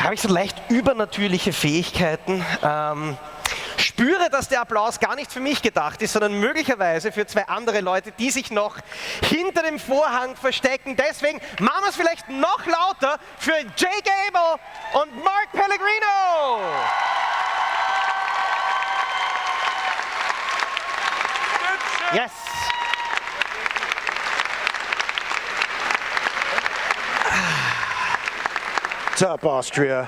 habe ich so leicht übernatürliche Fähigkeiten. Spüre, dass der Applaus gar nicht für mich gedacht ist, sondern möglicherweise für zwei andere Leute, die sich noch hinter dem Vorhang verstecken. Deswegen machen wir es vielleicht noch lauter für Jake Abel und Mark Pellegrino. Yes. What's up, Austria?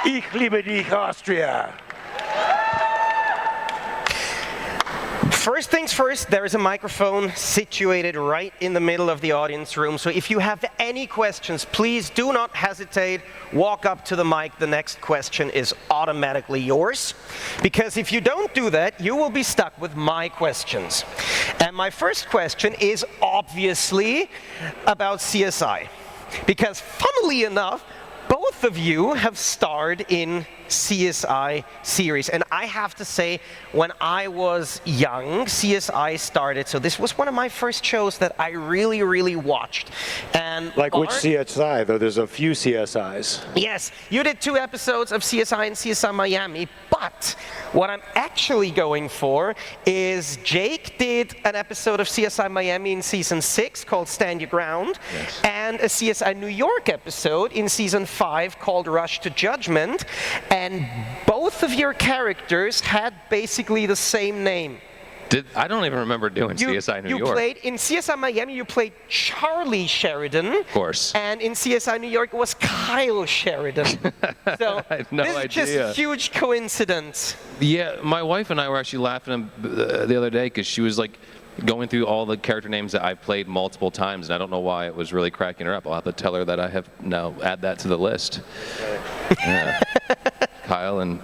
Ich liebe dich, Austria. First things first, there is a microphone situated right in the middle of the audience room. So if you have any questions, please do not hesitate. Walk up to the mic. The next question is automatically yours. Because if you don't do that, you will be stuck with my questions. And my first question is obviously about CSI. Because funnily enough, both of you have starred in CSI series. And I have to say, when I was young, CSI started. So this was one of my first shows that I really, really watched. And like which CSI, though there's a few CSIs. Yes, you did 2 episodes of CSI and CSI Miami. But what I'm actually going for is Jake did an episode of CSI Miami in season 6 called Stand Your Ground. Yes. And a CSI New York episode in season 5 called Rush to Judgment. And both of your characters had basically the same name. I don't even remember doing CSI New York. In CSI Miami, you played Charlie Sheridan. Of course. And in CSI New York, it was Kyle Sheridan. So I had no this idea. is just a huge coincidence. Yeah, my wife and I were actually laughing the other day because she was like going through all the character names that I've played multiple times, and I don't know why it was really cracking her up. I'll have to tell her that I have now add that to the list. Yeah. Kyle and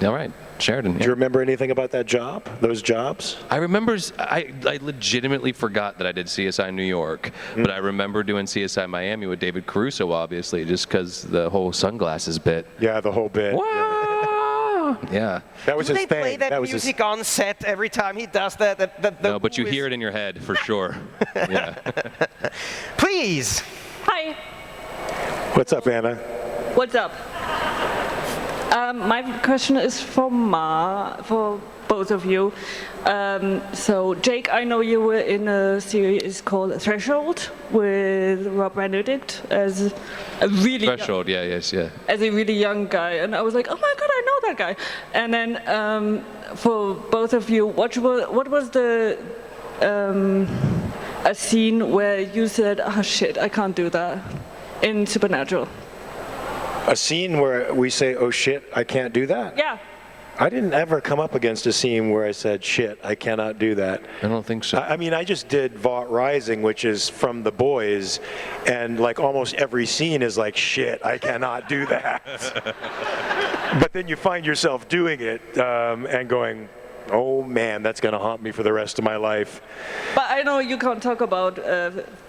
all right, Sheridan. Yeah. Do you remember anything about that job, those jobs? I remember, I legitimately forgot that I did CSI New York, but I remember doing CSI Miami with David Caruso, obviously, just because the whole sunglasses bit. Yeah, the whole bit. Wow. Yeah. That was Do his they thing. play that was music on set every time he does that? No, but you hear it in your head, for sure. Yeah. Please. Hi. What's up, Anna? What's up? My question is for both of you. So, Jake, I know you were in a series called Threshold with Rob Benedict as a really Threshold, yeah. As a really young guy, and I was like, oh my god, I know that guy. And then for both of you, what was the a scene where you said, oh shit, I can't do that in Supernatural? A scene where we say, oh shit, I can't do that? Yeah. I didn't ever come up against a scene where I said, shit, I cannot do that. I don't think so. I mean, I just did Vought Rising, which is from The Boys, and like almost every scene is like, shit, I cannot do that. But then you find yourself doing it and going, oh man, that's going to haunt me for the rest of my life. But I know you can't talk about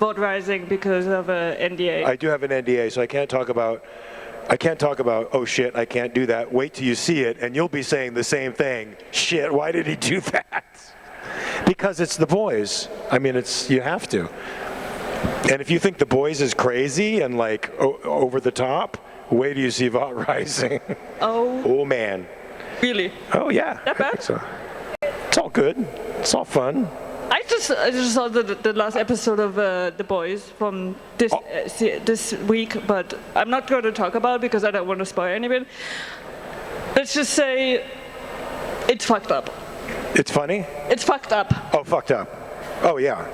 Vought Rising because of an NDA. I do have an NDA, so I can't talk about, oh shit, I can't do that. Wait till you see it, and you'll be saying the same thing. Shit, why did he do that? Because it's The Boys. I mean, you have to. And if you think The Boys is crazy and like over the top, wait till you see Vought Rising. Oh man. Really? Oh yeah. That bad? So, it's all good. It's all fun. I just saw the last episode of The Boys from this week, but I'm not going to talk about it because I don't want to spoil anything. Let's just say it's fucked up. It's funny? It's fucked up. Oh, fucked up. Oh yeah.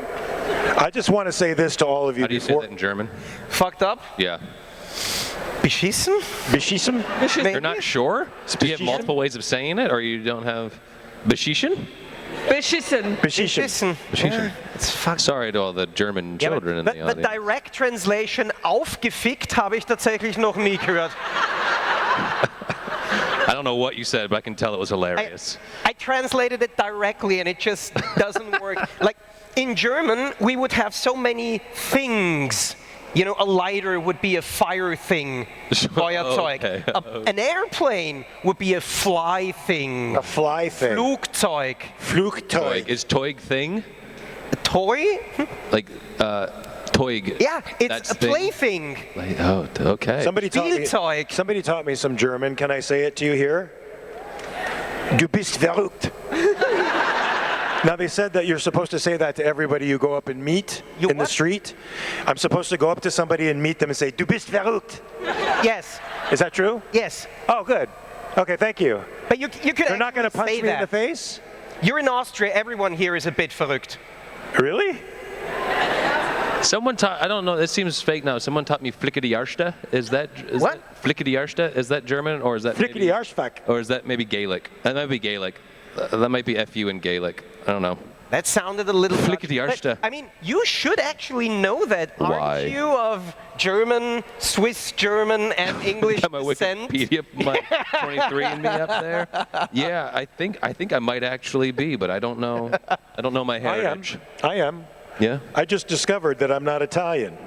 I just want to say this to all of you. How do you say that in German? Fucked up? Yeah. Beschissen? Beschissen? You're not sure? Do you have multiple ways of saying it, or you don't have beschissen? Beschissen. Beschissen. Beschissen. It's fucked. Sorry to all the German children in the audience. The direct translation aufgefickt habe ich tatsächlich noch nie gehört. I don't know what you said, but I can tell it was hilarious. I translated it directly and it just doesn't work. Like in German, we would have so many things. You know, a lighter would be a fire thing, Feuerzeug. Okay. An airplane would be a fly thing. A fly thing. Flugzeug. Flugzeug. Is Teug thing? A toy? Like Toig. Yeah, it's That's a plaything. Oh, okay. Somebody taught me some German. Can I say it to you here? Du bist verrückt. Now, they said that you're supposed to say that to everybody you go up and meet in the street. I'm supposed to go up to somebody and meet them and say, Du bist verrückt. Yes. Is that true? Yes. Oh, good. Okay, thank you. But you could. They're not going to punch me in the face? You're in Austria. Everyone here is a bit verrückt. Really? Someone taught, I don't know, it seems fake now. Someone taught me Flickety-Arschta. Is that Flickety-Arschta? Is that German, or is that Flickety-Arschfuck. Or is that maybe Gaelic? That might be Gaelic. That might be FU in Gaelic. I don't know. That sounded a little... Flickety-Arschta. I mean, you should actually know that. Why? Aren't you of German, Swiss German, and English Got my descent? Wikipedia, my 23 and me up there. Yeah, I think I might actually be, but I don't know. I don't know my heritage. I am. Yeah. I just discovered that I'm not Italian.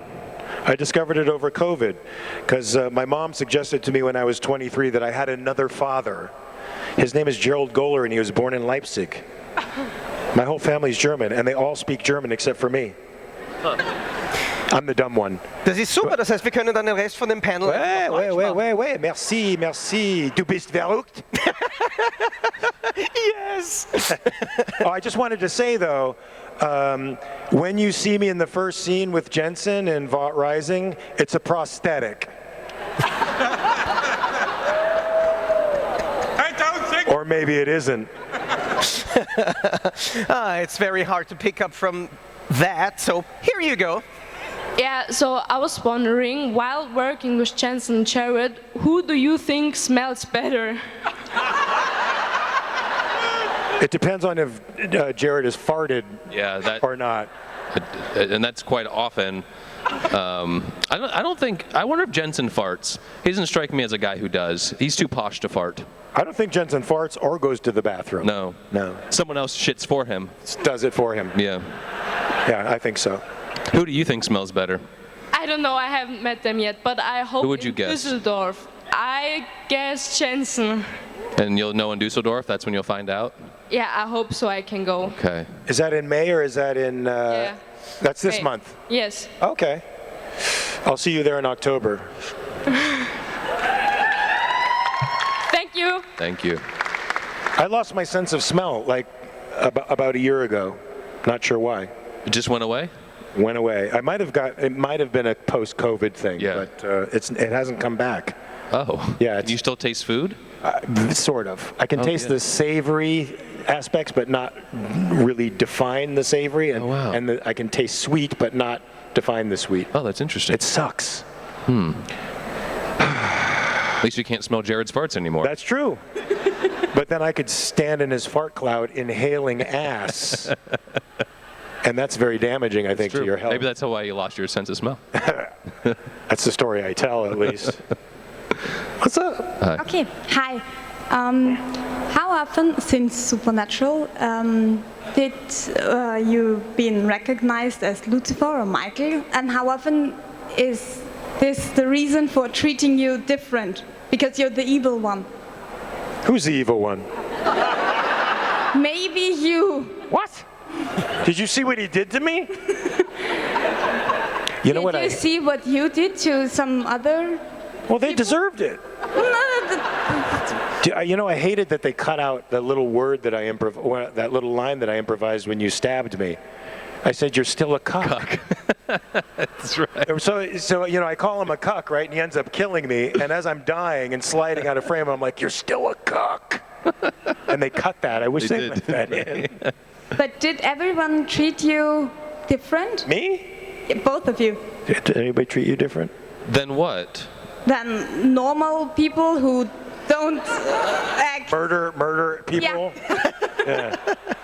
I discovered it over COVID because my mom suggested to me when I was 23 that I had another father. His name is Gerald Gohler, and he was born in Leipzig. My whole family's German, and they all speak German except for me. I'm the dumb one. Das ist super, das heißt, wir können dann den Rest von dem Panel Wait. Merci. Du bist verrückt. Yes. Oh, I just wanted to say, though, when you see me in the first scene with Jensen in Vought Rising, it's a prosthetic. I don't think... Or maybe it isn't. It's very hard to pick up from that, so here you go. Yeah, so I was wondering, while working with Jensen and Jared, who do you think smells better? It depends on if Jared has farted or not. And that's quite often. I don't think. I wonder if Jensen farts. He doesn't strike me as a guy who does. He's too posh to fart. I don't think Jensen farts or goes to the bathroom. No. Someone else shits for him. Does it for him. Yeah. Yeah, I think so. Who do you think smells better? I don't know, I haven't met them yet, but I hope Who would you in guess? Düsseldorf. I guess Jensen. And you'll know in Dusseldorf. That's when you'll find out. Yeah, I hope so I can go. Okay. Is that in May or is that in... Yeah. That's this May. month? Yes. Okay. I'll see you there in October. Thank you. Thank you. I lost my sense of smell like about a year ago. Not sure why. It just went away? Went away. It might have been a post-COVID thing, Yeah. but it hasn't come back. Oh. Yeah. Do you still taste food? Sort of. I can taste yeah. the savory aspects, but not really define the savory. And, Oh, wow. and I can taste sweet, but not define the sweet. Oh, that's interesting. It sucks. At least you can't smell Jared's farts anymore. That's true. But then I could stand in his fart cloud inhaling ass. And that's very damaging, I think, to your health. Maybe that's why you lost your sense of smell. That's the story I tell, at least. What's up? Okay, hi. How often, since Supernatural, did you been recognized as Lucifer or Michael? And how often is this the reason for treating you different? Because you're the evil one. Who's the evil one? Maybe you. What? Did you see what he did to me? You know what Did you see what you did to some other? Well, they deserved it. You know, I hated that they cut out that little word that that little line that I improvised when you stabbed me. I said, "You're still a cuck." That's right. So you know, I call him a cuck, right? And he ends up killing me. And as I'm dying and sliding out of frame, I'm like, "You're still a cuck." And they cut that. I wish they left that in. But did everyone treat you different? Me? Both of you. Did anybody treat you different? Then what? Than normal people who don't act. Murder people? Yeah.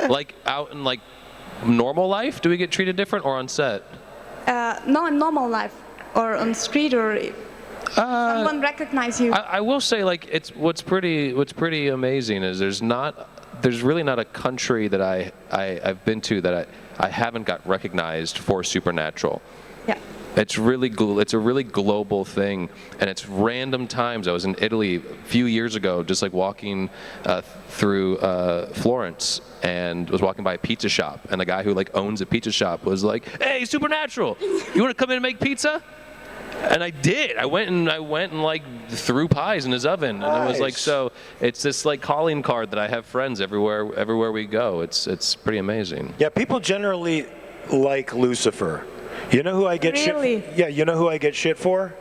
Like out in like normal life, do we get treated different, or on set? No, in normal life, or on street, or someone recognize you. I will say, like, it's what's pretty amazing is there's really not a country that I've been to that I haven't got recognized for Supernatural. Yeah. It's a really global thing, and it's random times. I was in Italy a few years ago, just like walking through Florence, and was walking by a pizza shop, and the guy who like owns a pizza shop was like, "Hey, Supernatural, you want to come in and make pizza?" And I did. I went and like threw pies in his oven, and it was like, so it's this like calling card that I have friends everywhere we go. It's pretty amazing. Yeah, people generally like Lucifer. You know who I get Really? shit? Yeah, you know who I get shit for?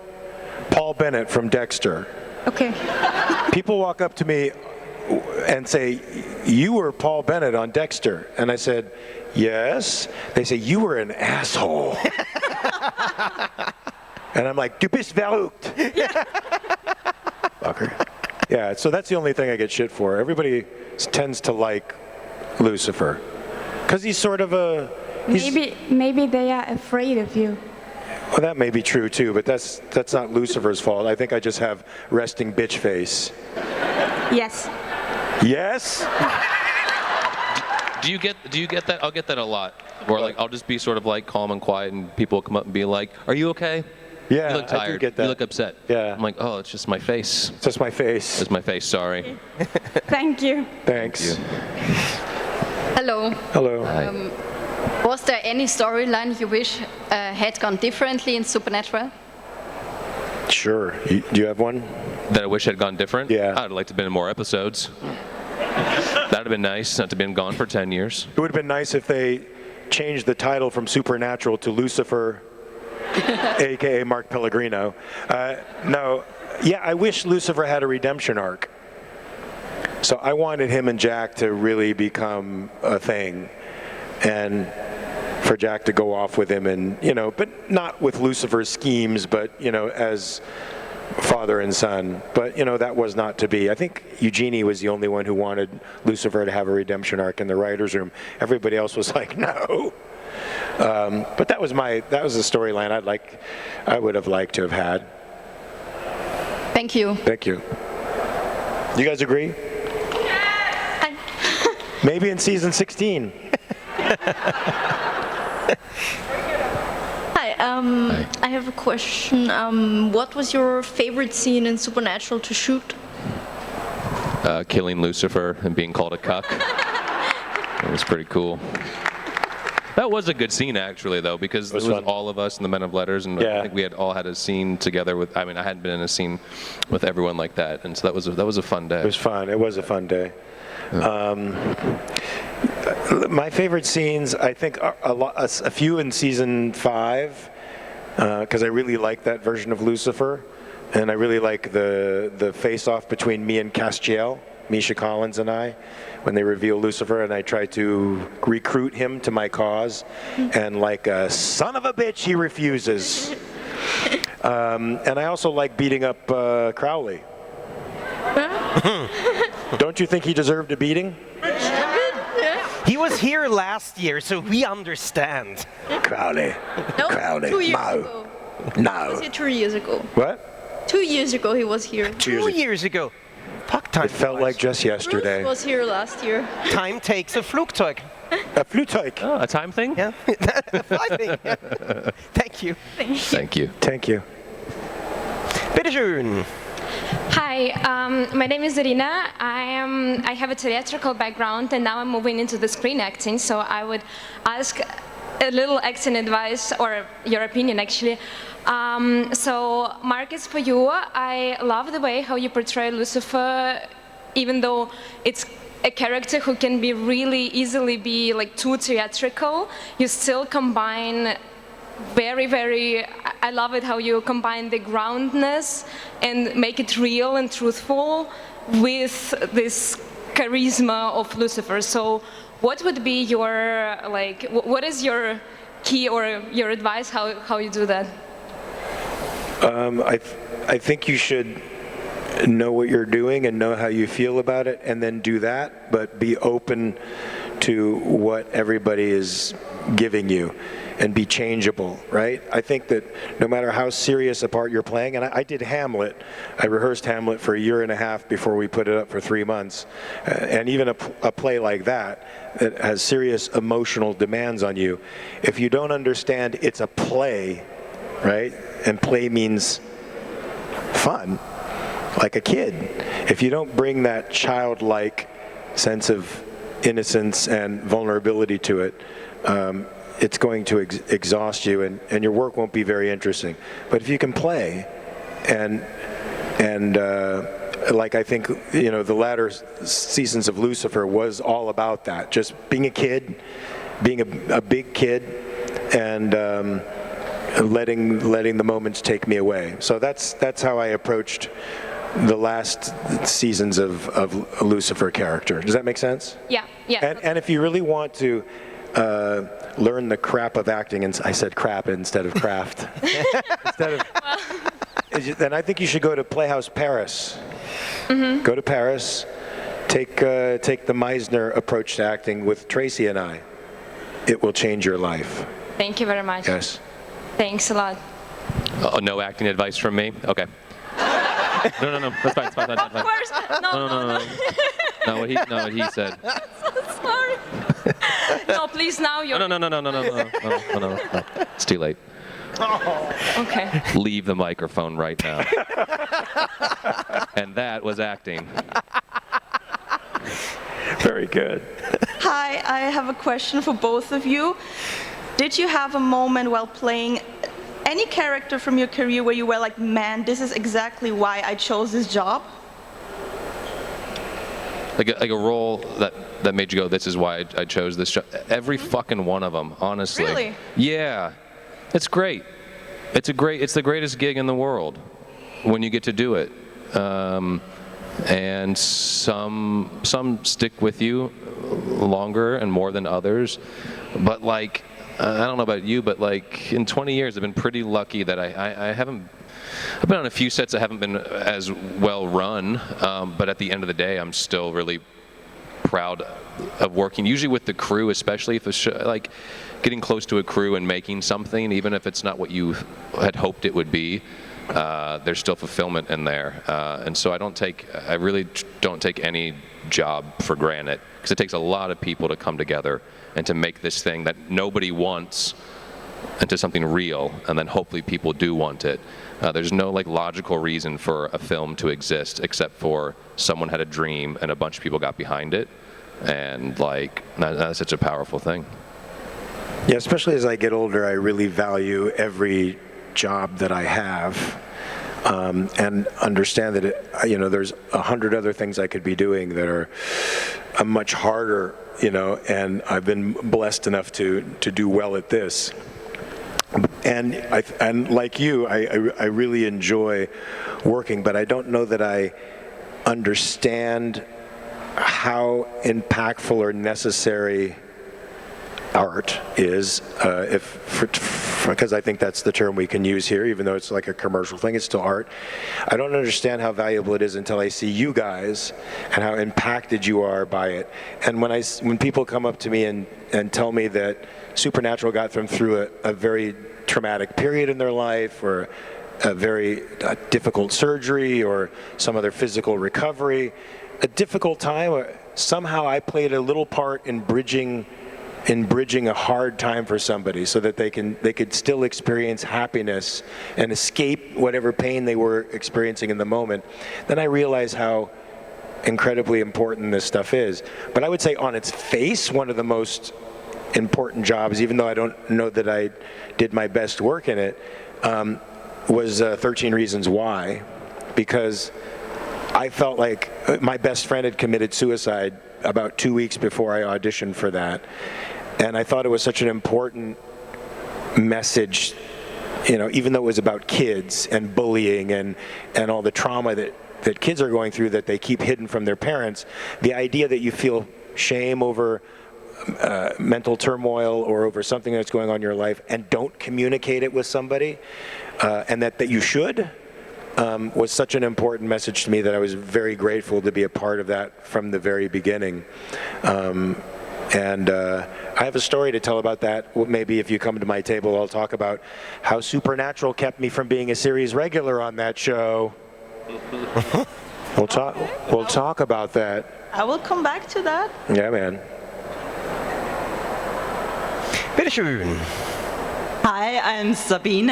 Paul Bennett from Dexter. Okay. People walk up to me and say, "You were Paul Bennett on Dexter," and I said, "Yes." They say, "You were an asshole." And I'm like, "Du bist verrückt." Fucker. Yeah, so that's the only thing I get shit for. Everybody tends to like Lucifer because he's sort of a. Maybe they are afraid of you. Well, that may be true too, but that's not Lucifer's fault. I think I just have resting bitch face. Yes. Yes? Do you get that? I'll get that a lot. Or like I'll just be sort of like calm and quiet, and people will come up and be like, "Are you okay? Yeah, You look tired. I do get that. You look upset." Yeah. I'm like, "Oh, it's just my face. It's just my face. It's my face. Sorry." Thank you. Thanks. Hello. Hello. Hi. Was there any storyline you wish had gone differently in Supernatural? Sure. Do you have one? That I wish had gone different? Yeah. I'd like to have been in more episodes. That'd have been nice, not to have been gone for 10 years. It would have been nice if they changed the title from Supernatural to Lucifer, a.k.a. Mark Pellegrino. No. Yeah, I wish Lucifer had a redemption arc. So I wanted him and Jack to really become a thing. And for Jack to go off with him and, but not with Lucifer's schemes, but, as father and son. But, that was not to be. I think Eugenie was the only one who wanted Lucifer to have a redemption arc in the writer's room. Everybody else was like, no. But that was the storyline I would have liked to have had. Thank you. Thank you. You guys agree? Maybe in season 16. Hi, I have a question. What was your favorite scene in Supernatural to shoot? Killing Lucifer and being called a cuck. That was pretty cool. That was a good scene, actually, though, because it was all of us in the Men of Letters, and I think we had all had a scene together with. I mean, I hadn't been in a scene with everyone like that, and so that was a fun day. It was fun. It was a fun day. My favorite scenes, I think, are a few in season 5, because I really like that version of Lucifer, and I really like the face-off between me and Castiel, Misha Collins and I, when they reveal Lucifer, and I try to recruit him to my cause, and like a son of a bitch, he refuses. And I also like beating up Crowley. Don't you think he deserved a beating? He was here last year, so we understand. Crowley. No, Crowley. 2 years No. ago. No. He was here 3 years ago. What? 2 years ago he was here. 2 years ago. Fuck, time It felt like just yesterday. Bruce was here last year. Time takes a Flugzeug. A Flugzeug. Oh, a time thing? Yeah. I think, yeah. Thank you. Thank you. Thank you. Bitteschön. Hi, my name is Irina. I have a theatrical background, and now I'm moving into the screen acting. So I would ask a little acting advice, or your opinion, actually. So, Marcus, for you, I love the way how you portray Lucifer, even though it's a character who can be really easily be like too theatrical. You still combine I love it how you combine the groundness and make it real and truthful with this charisma of Lucifer. So what would be your, what is your key or your advice how you do that? I think you should know what you're doing and know how you feel about it, and then do that, but be open to what everybody is giving you and be changeable, right? I think that no matter how serious a part you're playing, and I did Hamlet, I rehearsed Hamlet for 1.5 years before we put it up for 3 months, and even a play like that has serious emotional demands on you. If you don't understand it's a play, right? And play means fun, like a kid. If you don't bring that childlike sense of innocence and vulnerability to it, it's going to exhaust you, and your work won't be very interesting. But if you can play, and like I think, you know, the latter seasons of Lucifer was all about that, just being a kid, being a big kid, and letting the moments take me away. So that's how I approached the last seasons of Lucifer character. Does that make sense? Yeah, yeah. And if you really want to learn the crap of acting, and I said crap instead of craft, then I think you should go to Playhouse Paris. Mm-hmm. Go to Paris, take the Meisner approach to acting with Tracy and I. It will change your life. Thank you very much. Yes. Thanks a lot. No acting advice from me? Okay. No, that's fine. Of course. No. No, what he said. So sorry. No, please now you're... No. It's too late. Okay. Leave the microphone right now. And that was acting. Very good. Hi, I have a question for both of you. Did you have a moment while playing any character from your career where you were like, man, this is exactly why I chose this job? Like a role that made you go, this is why I chose this job. Every fucking one of them, honestly. Really? Yeah. It's great. It's the greatest gig in the world when you get to do it. And some stick with you longer and more than others. But like, I don't know about you, but like in 20 years, I've been pretty lucky that I've been on a few sets that haven't been as well run, but at the end of the day, I'm still really proud of working, usually with the crew, especially if it's like getting close to a crew and making something, even if it's not what you had hoped it would be. There's still fulfillment in there, and so I really don't take any job for granted, because it takes a lot of people to come together and to make this thing that nobody wants into something real, and then hopefully people do want it. There's no like logical reason for a film to exist except for someone had a dream and a bunch of people got behind it, and like that's such a powerful thing. Yeah, especially as I get older, I really value every job that I have, and understand that there's 100 other things I could be doing that are much harder, and I've been blessed enough to do well at this. And like you, I really enjoy working, but I don't know that I understand how impactful or necessary art is, because I think that's the term we can use here, even though it's like a commercial thing, it's still art. I don't understand how valuable it is until I see you guys and how impacted you are by it. And when people come up to me and tell me that Supernatural got them through a very traumatic period in their life, or a very difficult surgery, or some other physical recovery, a difficult time, or somehow I played a little part in bridging a hard time for somebody, so that they could still experience happiness and escape whatever pain they were experiencing in the moment, then I realize how incredibly important this stuff is. But I would say on its face, one of the most important jobs, even though I don't know that I did my best work in it, was 13 Reasons Why, because I felt like my best friend had committed suicide about 2 weeks before I auditioned for that. And I thought it was such an important message, even though it was about kids and bullying and all the trauma that kids are going through that they keep hidden from their parents. The idea that you feel shame over mental turmoil or over something that's going on in your life and don't communicate it with somebody, and that you should, was such an important message to me that I was very grateful to be a part of that from the very beginning. And I have a story to tell about that. Maybe if you come to my table, I'll talk about how Supernatural kept me from being a series regular on that show. We'll talk about that. I will come back to that. Yeah, man. Bitteschön. Hi, I'm Sabine.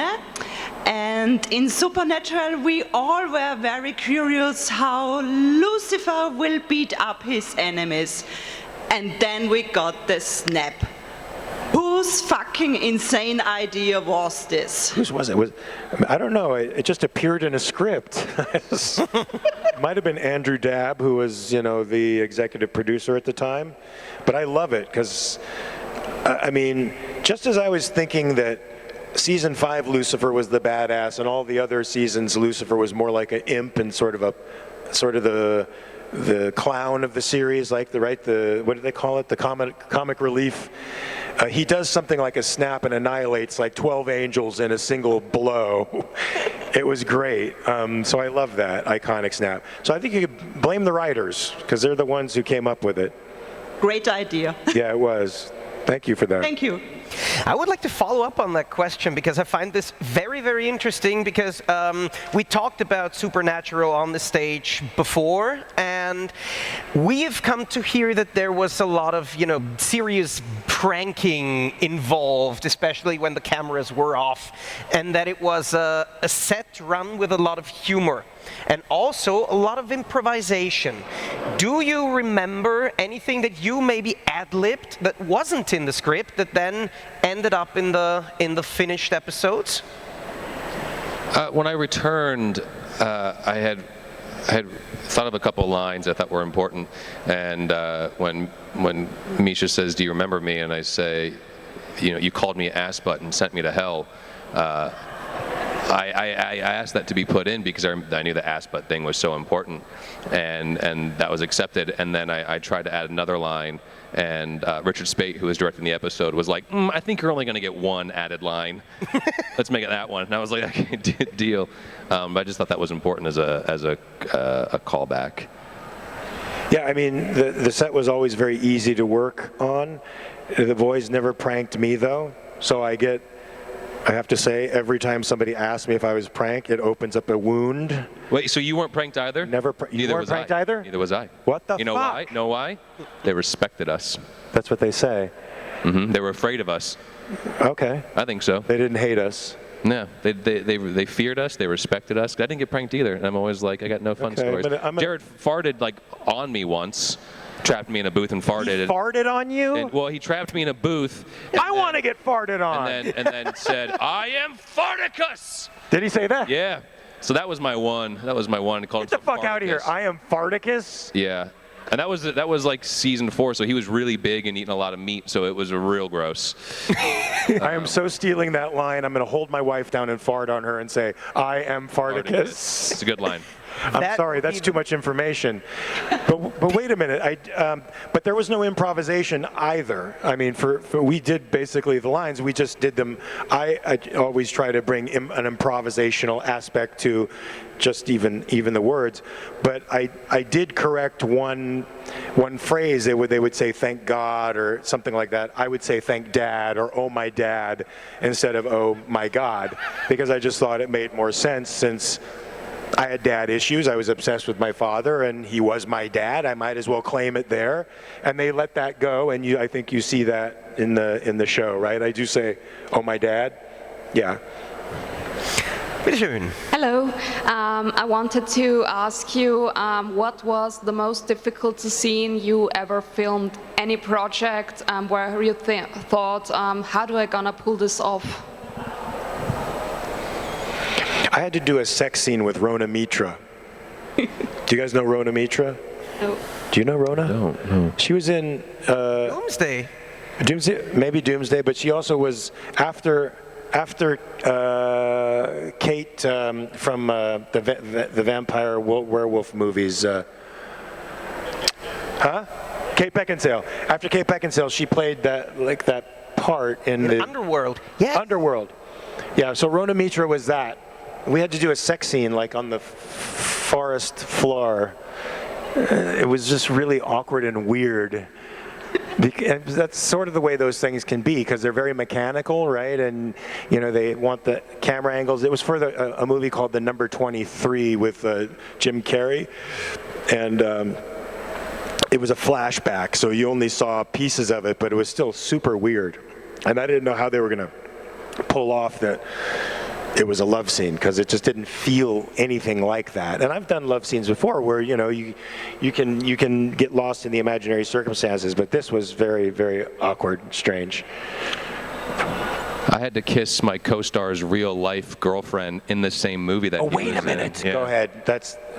And in Supernatural, we all were very curious how Lucifer will beat up his enemies. And then we got the snap. Whose fucking insane idea was this? Whose was it? I don't know. It just appeared in a script. Might have been Andrew Dabb, who was, the executive producer at the time. But I love it because, I mean, just as I was thinking that season 5 Lucifer was the badass, and all the other seasons Lucifer was more like an imp and sort of the clown of the series, like what do they call it? The comic relief. He does something like a snap and annihilates like 12 angels in a single blow. It was great. So I love that iconic snap. So I think you could blame the writers because they're the ones who came up with it. Great idea. Yeah, it was. Thank you for that. Thank you. I would like to follow up on that question because I find this very, very interesting because we talked about Supernatural on the stage before, and we have come to hear that there was a lot of, serious pranking involved, especially when the cameras were off, and that it was a set run with a lot of humor. And also a lot of improvisation. Do you remember anything that you maybe ad-libbed that wasn't in the script that then ended up in the finished episodes? When I returned, I had thought of a couple lines I thought were important, and when Misha says, "Do you remember me?" and I say, "You called me ass butt and sent me to hell." I asked that to be put in because I knew the ass butt thing was so important, and that was accepted. And then I tried to add another line, and Richard Speight, who was directing the episode, was like, "I think you're only going to get one added line. Let's make it that one." And I was like, "Okay, deal." But I just thought that was important as a callback. Yeah, I mean, the set was always very easy to work on. The boys never pranked me though, so I have to say, every time somebody asks me if I was pranked, it opens up a wound. Wait, so you weren't pranked either? Never. You weren't pranked either? Neither was I. What the fuck? You know why? Know why? They respected us. That's what they say. Mm-hmm. They were afraid of us. Okay. I think so. They didn't hate us. No, they feared us. They respected us. I didn't get pranked either, and I'm always like, I got no fun stories. Jared farted on me once. Trapped me in a booth and farted. He farted on you? Well, he trapped me in a booth. I want to get farted on. And then said, "I am Farticus." Did he say that? Yeah. So that was my one. Get the fuck out of here! I am Farticus. Yeah. And that was like season 4, so he was really big and eating a lot of meat, so it was real gross. I am so stealing that line. I'm going to hold my wife down and fart on her and say, "I am Farticus." It's a good line. I'm sorry, that's too much information. But wait a minute. But there was no improvisation either. I mean, we did basically the lines. We just did them. I always try to bring an improvisational aspect to just even the words. But I did correct one phrase. They would say "thank God" or something like that. I would say "thank Dad" or "oh my dad" instead of "oh my God," because I just thought it made more sense since I had dad issues. I was obsessed with my father, and he was my dad. I might as well claim it there. And they let that go, and I think you see that in the show, right? I do say, "Oh, my dad." Yeah. Hello. I wanted to ask you, what was the most difficult scene you ever filmed? Any project where you thought, how do I gonna pull this off? I had to do a sex scene with Rona Mitra. Do you guys know Rona Mitra? No. Do you know Rona? No. She was in Doomsday. Maybe Doomsday, but she also was after Kate from the vampire werewolf movies. Kate Beckinsale. After Kate Beckinsale, she played that part in the Underworld. Yeah. Underworld. Yeah. So Rona Mitra was that. We had to do a sex scene like on the forest floor. It was just really awkward and weird. That's sort of the way those things can be because they're very mechanical, right? And they want the camera angles. It was for a movie called The Number 23 with Jim Carrey, and it was a flashback, so you only saw pieces of it, but it was still super weird. And I didn't know how they were going to pull off that it was a love scene, because it just didn't feel anything like that. And I've done love scenes before where, you know, you can get lost in the imaginary circumstances, but this was very, very awkward, strange. I had to kiss my co-star's real-life girlfriend in the same movie that. Oh, wait a minute. Yeah. Go ahead.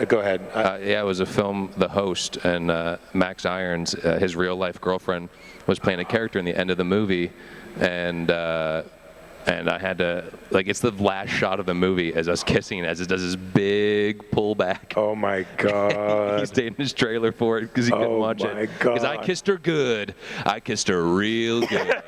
Go ahead. Yeah, it was a film, The Host, and Max Irons, his real-life girlfriend, was playing a character in the end of the movie, and I had to, like, it's the last shot of the movie as us kissing, as it does this big pullback. Oh my God. He stayed in his trailer for it because he couldn't watch it. Oh my God. Because I kissed her good. I kissed her real good.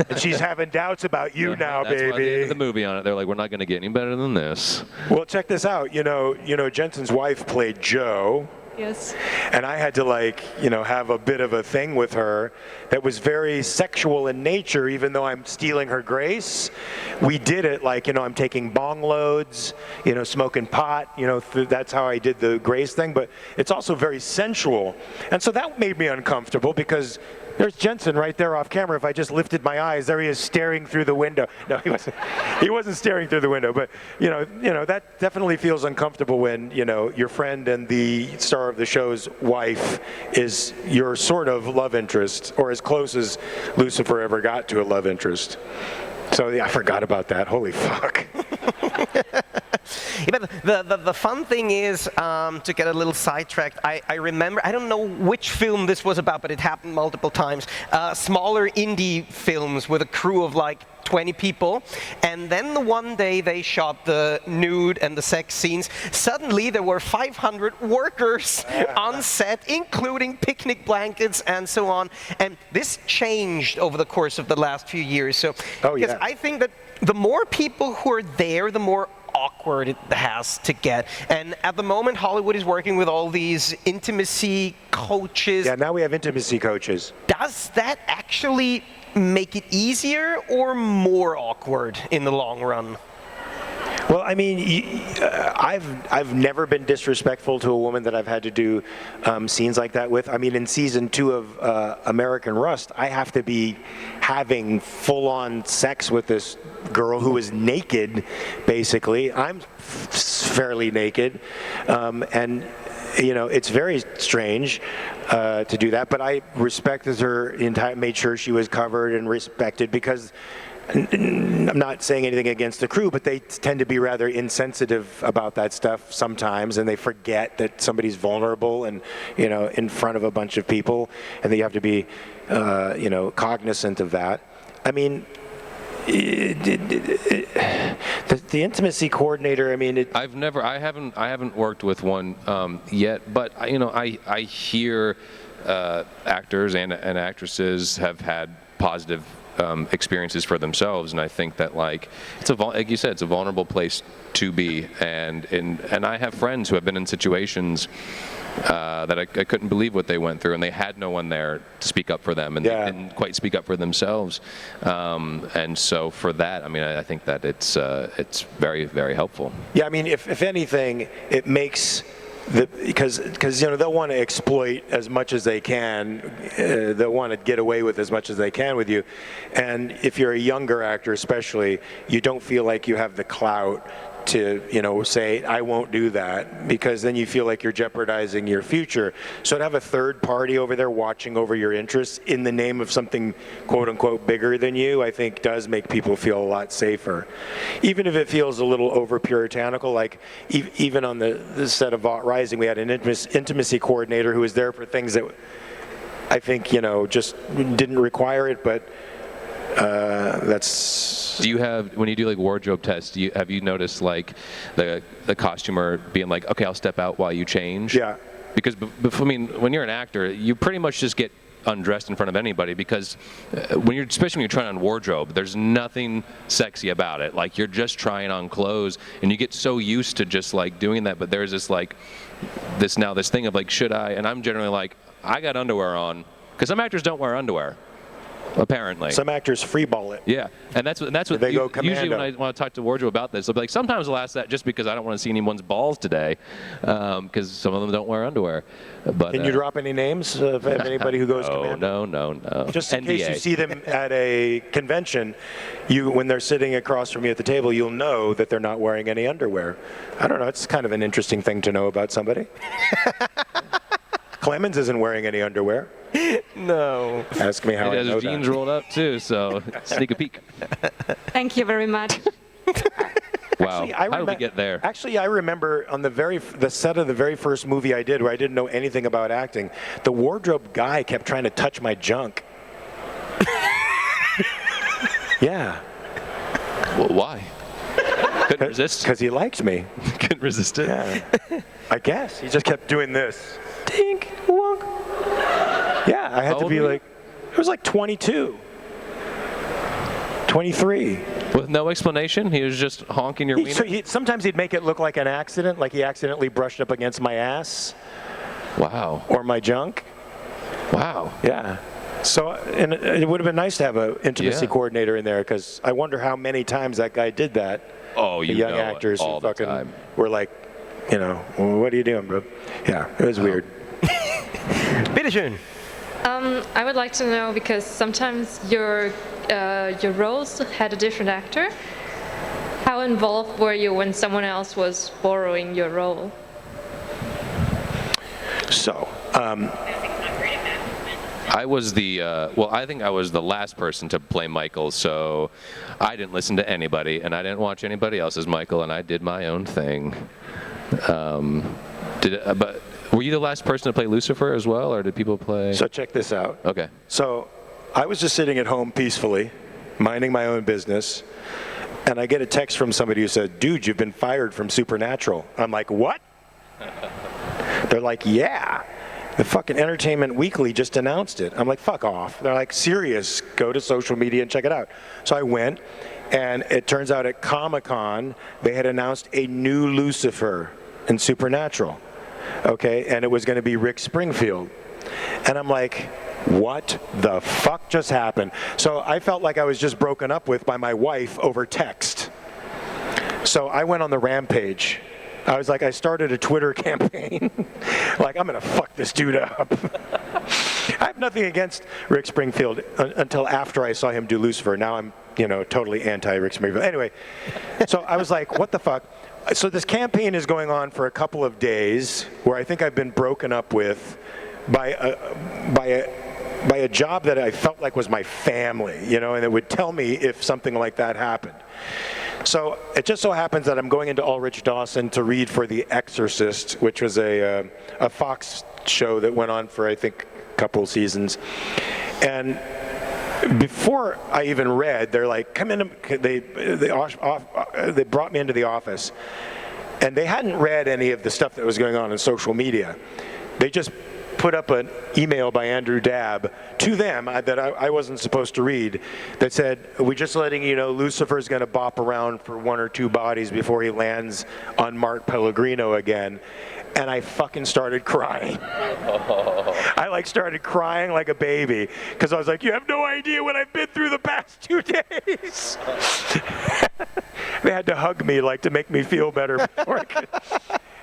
And she's having doubts about you now, That's baby. why they ended the movie on it. They're like, we're not going to get any better than this. Well, check this out. You know, Jensen's wife played Jo. Yes. And I had to, like, you know, have a bit of a thing with her that was very sexual in nature, even though I'm stealing her grace. We did it like, you know, I'm taking bong loads, you know, smoking pot, you know, that's how I did the grace thing. But it's also very sensual. And so that made me uncomfortable, because there's Jensen right there off camera. If I just lifted my eyes, there he is staring through the window. No, he wasn't staring through the window. But you know that definitely feels uncomfortable when, you know, your friend and the star of the show's wife is your sort of love interest, or as close as Lucifer ever got to a love interest. So yeah, I forgot about that. Holy fuck. Yeah, but the fun thing is, to get a little sidetracked, I remember, I don't know which film this was about, but it happened multiple times, smaller indie films with a crew of like 20 people, and then the one day they shot the nude and the sex scenes, suddenly there were 500 workers on set, including picnic blankets and so on, and this changed over the course of the last few years. So, because I think that the more people who are there, the more awkward it has to get. And at the moment, Hollywood is working with all these intimacy coaches. Yeah, now we have intimacy coaches. Does that actually make it easier or more awkward in the long run? Well, I mean, I've never been disrespectful to a woman that I've had to do scenes like that with. I mean, in season 2 of American Rust, I have to be having full-on sex with this girl who is naked, basically. I'm fairly naked, and you know, it's very strange to do that. But I respected her entire, made sure she was covered and respected, because I'm not saying anything against the crew, but they tend to be rather insensitive about that stuff sometimes, and they forget that somebody's vulnerable and, you know, in front of a bunch of people, and that you have to be, you know, cognizant of that. I mean, the intimacy coordinator. I mean, I haven't worked with one yet, but you know, I hear actors and actresses have had positive experiences for themselves, and I think that, like, it's like you said, it's a vulnerable place to be, and I have friends who have been in situations that I couldn't believe what they went through, and they had no one there to speak up for them, and they didn't quite speak up for themselves, and so for that, I mean, I think that it's very, very helpful. Yeah, I mean, if anything, it makes because you know, they'll want to exploit as much as they can, they'll want to get away with as much as they can with you, and if you're a younger actor especially, you don't feel like you have the clout to, you know, say, I won't do that, because then you feel like you're jeopardizing your future. So to have a third party over there watching over your interests in the name of something quote unquote bigger than you, I think does make people feel a lot safer. Even if it feels a little over puritanical, like even on the set of Vought Rising, we had an intimacy coordinator who was there for things that I think, you know, just didn't require it, but that's... Do you have, when you do like wardrobe tests, have you noticed like the costumer being like, okay, I'll step out while you change? Yeah. Because, I mean, when you're an actor, you pretty much just get undressed in front of anybody, because especially when you're trying on wardrobe, there's nothing sexy about it. Like, you're just trying on clothes, and you get so used to just like doing that, but there's this like, this thing of like, should I? And I'm generally like, I got underwear on, because some actors don't wear underwear. Apparently. Some actors freeball it. Yeah, and that's what They go usually when commando. I want to talk to wardrobe about this, I'll be like, sometimes I'll ask that just because I don't want to see anyone's balls today, because some of them don't wear underwear. But Can you drop any names of anybody who goes commando? No. Just in NDA. case you see them at a convention, when they're sitting across from you at the table, you'll know that they're not wearing any underwear. I don't know. It's kind of an interesting thing to know about somebody. Clemens isn't wearing any underwear. No. Ask me how He I has know his jeans that. rolled up too, so sneak a peek. Thank you very much. Wow, Actually, how did we get there? Actually, I remember on the set of the very first movie I did, where I didn't know anything about acting, the wardrobe guy kept trying to touch my junk. Yeah. Well, why? Couldn't resist. Because he liked me. Couldn't resist it. Yeah. I guess. He just kept doing this. Dink, wonk. Yeah, I had How to old be were you? like, it was like 22. 23. With no explanation, he was just honking your wiener. Sometimes he'd make it look like an accident, like he accidentally brushed up against my ass Wow. or my junk. Wow. Yeah. So, and it would have been nice to have an intimacy Yeah. coordinator in there, because I wonder how many times that guy did that. Oh, The you young know actors all who the fucking time. were like, well, what are you doing, bro? Yeah, it was weird. Bitteschön. I would like to know, because sometimes your roles had a different actor. How involved were you when someone else was borrowing your role? So, I was I think I was the last person to play Michael, so I didn't listen to anybody, and I didn't watch anybody else's Michael, and I did my own thing. But were you the last person to play Lucifer as well, or did people play? so check this out. Okay. So I was just sitting at home peacefully, minding my own business, and I get a text from somebody who said, dude, you've been fired from Supernatural. I'm like, what? They're like, yeah. The fucking Entertainment Weekly just announced it. I'm like, fuck off. They're like, serious, go to social media and check it out. So I went, and it turns out at Comic-Con, they had announced a new Lucifer in Supernatural. Okay, and it was going to be Rick Springfield. And I'm like, what the fuck just happened? So I felt like I was just broken up with by my wife over text. So I went on the rampage. I started a Twitter campaign. Like, I'm going to fuck this dude up. I have nothing against Rick Springfield until after I saw him do Lucifer. Now I'm, totally anti-Rick Springfield. Anyway, so I was like, what the fuck? So this campaign is going on for a couple of days, where I think I've been broken up with by a job that I felt like was my family, and it would tell me if something like that happened. So it just so happens that I'm going into Ulrich Dawson to read for The Exorcist, which was a Fox show that went on for, I think, a couple seasons. And before I even read, they're like, come in. They brought me into the office, and they hadn't read any of the stuff that was going on in social media. They just put up an email by Andrew Dabb to them that I wasn't supposed to read, that said, we're just letting you know Lucifer's going to bop around for one or two bodies before he lands on Mark Pellegrino again. And I fucking started crying. I started crying like a baby, because I was like, you have no idea what I've been through the past 2 days. They had to hug me to make me feel better before I could.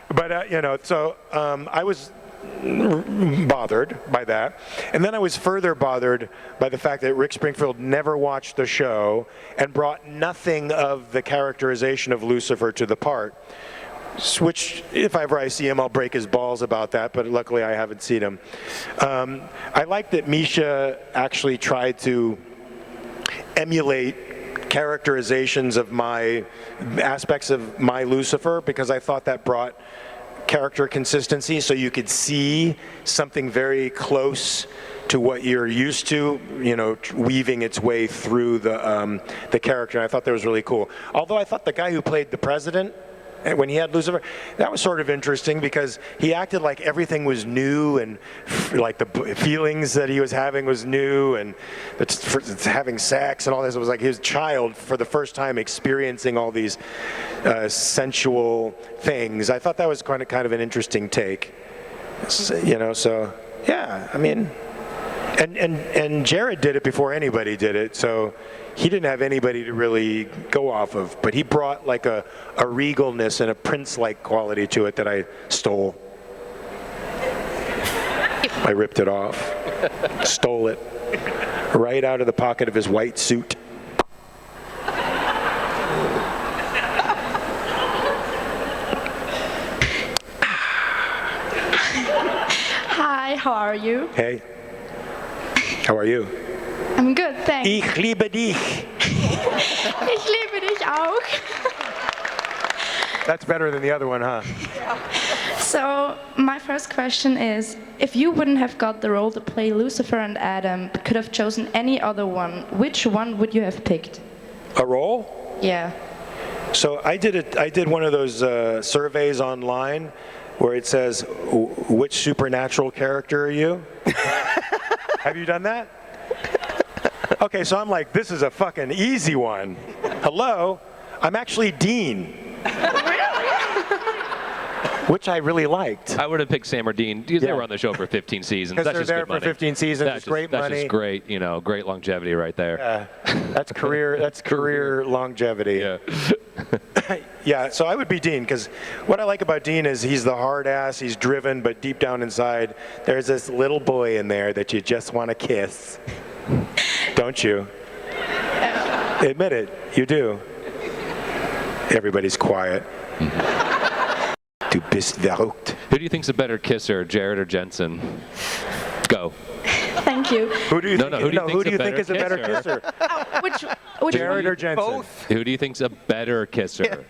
But so I was bothered by that, and then I was further bothered by the fact that Rick Springfield never watched the show and brought nothing of the characterization of Lucifer to the part. Which, if ever I see him, I'll break his balls about that, but luckily I haven't seen him. I like that Misha actually tried to emulate characterizations of aspects of my Lucifer, because I thought that brought character consistency, so you could see something very close to what you're used to, weaving its way through the character. And I thought that was really cool. Although I thought the guy who played the president, when he had Lucifer, that was sort of interesting, because he acted like everything was new, and like the feelings that he was having was new, and having sex and all this. It was like his child for the first time experiencing all these sensual things. I thought that was kind of an interesting take. So yeah, I mean, And Jared did it before anybody did it, so he didn't have anybody to really go off of, but he brought like a regalness and a prince-like quality to it that I stole. I ripped it off, stole it, right out of the pocket of his white suit. Hi, how are you? Hey, how are you? I'm good, thanks. Ich liebe dich. Ich liebe dich auch. That's better than the other one, huh? So, my first question is, if you wouldn't have got the role to play Lucifer and Adam, but could have chosen any other one, which one would you have picked? A role? Yeah. So I did one of those surveys online where it says, which supernatural character are you? Have you done that? Okay, so I'm like, this is a fucking easy one. Hello? I'm actually Dean. Which I really liked. I would have picked Sam or Dean. They were on the show for 15 seasons. Because they're there for 15 seasons. It's great money. That's just great, you know, great longevity right there. Yeah, that's career longevity. Yeah. Yeah, so I would be Dean, because what I like about Dean is he's the hard ass, he's driven, but deep down inside, there's this little boy in there that you just want to kiss. Don't you? Admit it, you do. Everybody's quiet. Du bist verrückt. Who do you think's a better kisser, Jared or Jensen? Go. Thank you. Who do you think, who do you think is a better kisser? Which Jared or Jensen? Both. Who do you think's a better kisser?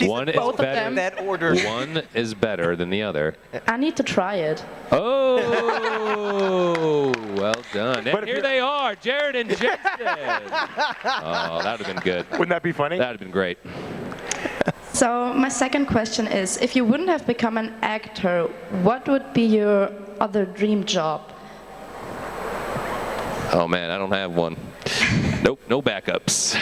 One is both of better. them. That order. One is better than the other. I need to try it. Oh, well done. And here they are, Jared and Jensen. Oh, that would have been good. Wouldn't that be funny? That would have been great. So my second question is, if you wouldn't have become an actor, what would be your other dream job? Oh man, I don't have one. Nope, no backups.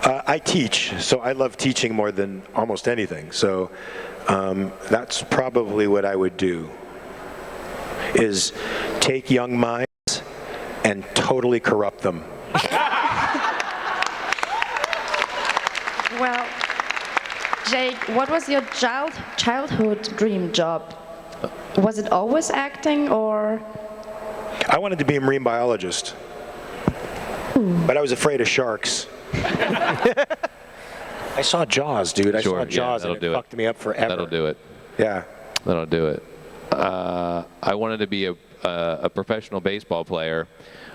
I teach, so I love teaching more than almost anything. So that's probably what I would do, is take young minds and totally corrupt them. Well, Jake, what was your childhood dream job? Was it always acting, or? I wanted to be a marine biologist, but I was afraid of sharks. I saw Jaws, dude. I saw Jaws, and it fucked me up forever. That'll do it. Yeah. That'll do it. I wanted to be a professional baseball player.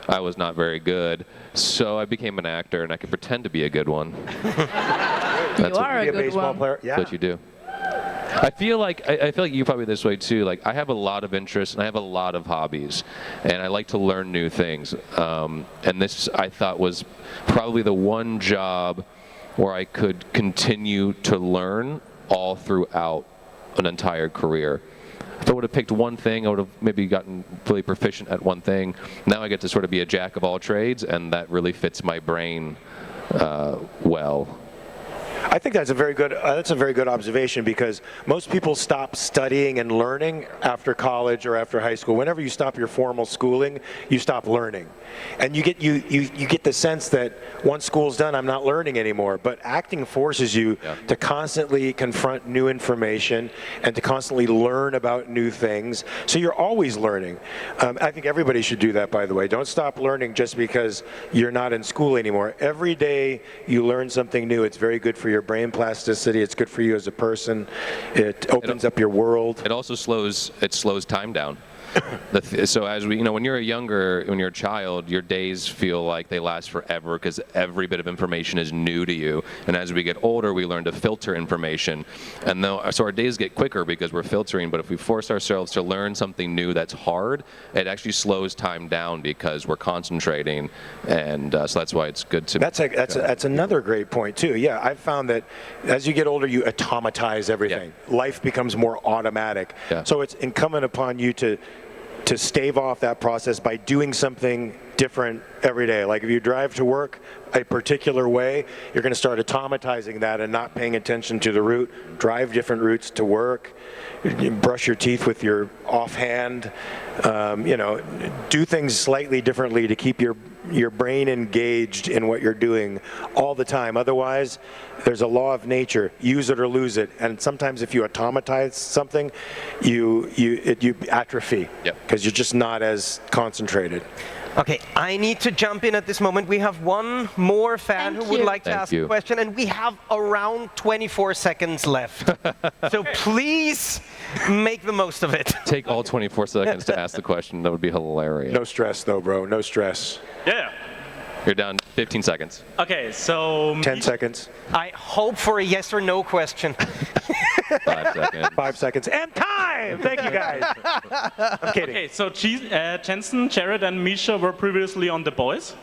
I was not very good, so I became an actor, and I could pretend to be a good one. You are a good one. Player. Yeah. That's what you do. I feel like you're probably this way too. Like, I have a lot of interests and I have a lot of hobbies, and I like to learn new things. And this, I thought, was probably the one job where I could continue to learn all throughout an entire career. If I would have picked one thing, I would have maybe gotten really proficient at one thing. Now I get to sort of be a jack of all trades, and that really fits my brain well. I think that's a very good observation, because most people stop studying and learning after college or after high school. Whenever you stop your formal schooling, you stop learning, and you get the sense that once school's done, I'm not learning anymore. But acting forces you to constantly confront new information and to constantly learn about new things. So you're always learning. I think everybody should do that, by the way. Don't stop learning just because you're not in school anymore. Every day you learn something new. It's very good for your brain plasticity. It's good for you as a person. It opens up your world. It also slows time down. So as when you're a child, your days feel like they last forever because every bit of information is new to you. And as we get older, we learn to filter information. And so our days get quicker because we're filtering. But if we force ourselves to learn something new that's hard, it actually slows time down because we're concentrating. And so that's why it's good to. That's another great point too. Yeah, I've found that as you get older, you automatize everything. Yeah. Life becomes more automatic. Yeah. So it's incumbent upon you to to stave off that process by doing something different every day. Like if you drive to work a particular way, you're going to start automatizing that and not paying attention to the route. Drive different routes to work. You brush your teeth with your offhand. You know, do things slightly differently to keep your brain engaged in what you're doing all the time. Otherwise, there's a law of nature: use it or lose it. And sometimes, if you automatize something, you atrophy because you're just not as concentrated. Okay, I need to jump in at this moment. We have one more fan who would like to ask a question, and we have around 24 seconds left. So please make the most of it. Take all 24 seconds to ask the question. That would be hilarious. No stress, though, bro. No stress. Yeah. You're down 15 seconds. Okay, so... 10 seconds. I hope for a yes or no question. 5 seconds. 5 seconds. And time! Thank you, guys. I'm kidding. Okay, so Jensen, Jared, and Misha were previously on The Boys.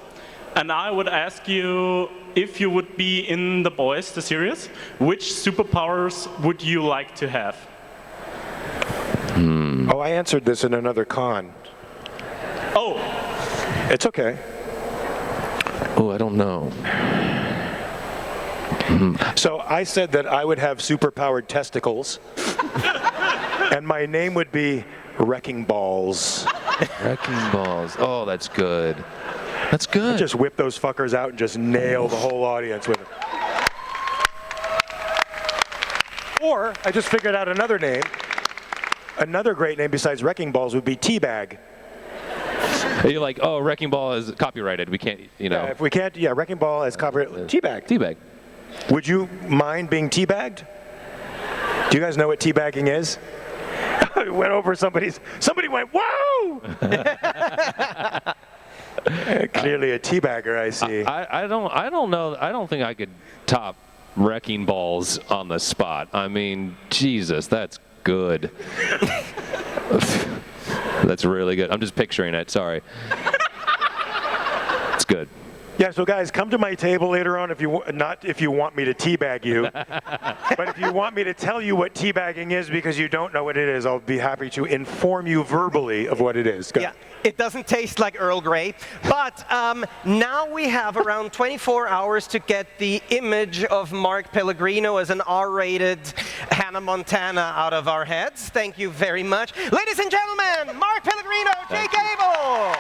And I would ask you, if you would be in The Boys, the series, which superpowers would you like to have? Oh, I answered this in another con. Oh. It's okay. Oh, I don't know. So I said that I would have superpowered testicles, and my name would be Wrecking Balls. Wrecking Balls. Oh, that's good. That's good. I'd just whip those fuckers out and just nail the whole audience with it. Or I just figured out another name. Another great name besides Wrecking Balls would be Teabag. You're like, oh, Wrecking Ball is copyrighted. We can't, you know. Yeah, if we can't, Wrecking Ball is copyrighted. Teabag. Teabag. Would you mind being teabagged? Do you guys know what teabagging is? It went over somebody went, whoa! Clearly a teabagger, I see. I don't know. I don't think I could top Wrecking Balls on the spot. I mean, Jesus, that's good. That's really good. I'm just picturing it. Sorry. It's good. Yeah, so guys, come to my table later on if you want me to teabag you. But if you want me to tell you what teabagging is because you don't know what it is, I'll be happy to inform you verbally of what it is. Go. Yeah, it doesn't taste like Earl Grey, but now we have around 24 hours to get the image of Mark Pellegrino as an R-rated Hannah Montana out of our heads. Thank you very much. Ladies and gentlemen, Mark Pellegrino, Jake Abel.